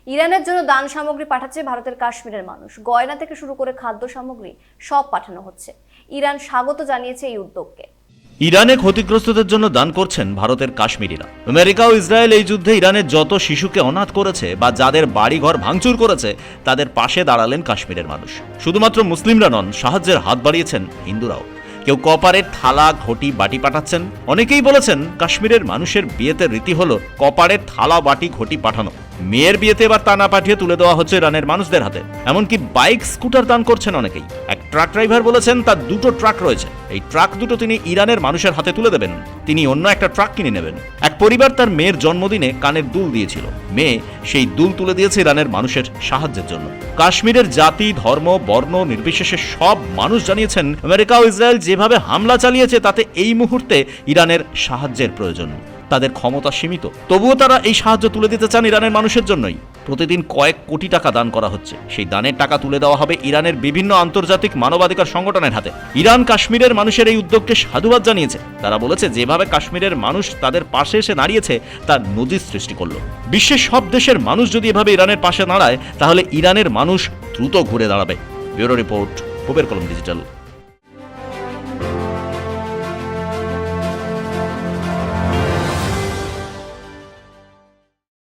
ইরানের জন্য দান সামগ্রী পাঠাচ্ছে ভারতের কাশ্মীরের মানুষ। গয়না থেকে শুরু করে খাদ্য সামগ্রী সব পাঠানো হচ্ছে। ইরান স্বাগত জানিয়েছে এই উদ্যোগকে। ইরানে ক্ষতিগ্রস্তদের জন্য দান করছেন ভারতের কাশ্মীরিরা। আমেরিকা ও ইসরায়েল এই যুদ্ধে ইরানের যত শিশুকে অনাথ করেছে বা যাদের বাড়িঘর ভাঙচুর করেছে তাদের পাশে দাঁড়ালেন কাশ্মীরের মানুষ। শুধুমাত্র মুসলিমরা নন, সাহায্যের হাত বাড়িয়েছেন হিন্দুরাও। কেউ কপারের থালা, ঘটি, বাটি পাঠাচ্ছেন। অনেকেই বলেছেন কাশ্মীরের মানুষের বিয়েতে রীতি হলো কপারের থালা, বাটি, ঘটি পাঠানো। মেয়ের বিয়েতে এবার তা না পাঠিয়ে তুলে দেওয়া হচ্ছে ইরানের মানুষদের হাতে। এমনকি বাইক, স্কুটার দান করছেন অনেকেই। এক ট্রাক ড্রাইভার বলেছেন তার 2টো ট্রাক রয়েছে, এই ট্রাক দুটো তিনি ইরানের মানুষের হাতে তুলে দেবেন। তিনি অন্য একটা ট্রাক কিনে নেবেন। এক পরিবার তার মেয়ের জন্মদিনে কানের দুল দিয়েছিল। মেয়ে সেই দুল তুলে দিয়েছে ইরানের মানুষের সাহায্যের জন্য। কাশ্মীরের জাতি, ধর্ম, বর্ণ নির্বিশেষে সব মানুষ জানিয়েছেন আমেরিকা ও ইসরায়েল যেভাবে হামলা চালিয়েছে তাতে এই মুহূর্তে ইরানের সাহায্যের প্রয়োজন। তাদের ক্ষমতা সীমিত, তবুও তারা এই সাহায্য তুলে দিতে চান ইরানের মানুষের জন্যই। প্রতিদিন কয়েক কোটি টাকা দান করা হচ্ছে। সেই দানের টাকা তুলে দেওয়া হবে ইরানের বিভিন্ন আন্তর্জাতিক মানবাধিকার সংগঠনের হাতে। ইরান কাশ্মীরের মানুষের এই উদ্যোগকে সাধুবাদ জানিয়েছে। তারা বলেছে যেভাবে কাশ্মীরের মানুষ তাদের পাশে এসে দাঁড়িয়েছে তার নজির সৃষ্টি করলো। বিশ্বের সব দেশের মানুষ যদি এভাবে ইরানের পাশে দাঁড়ায় তাহলে ইরানের মানুষ দ্রুত ঘুরে দাঁড়াবে। ব্যুরো রিপোর্ট, পূবের কলম ডিজিটাল।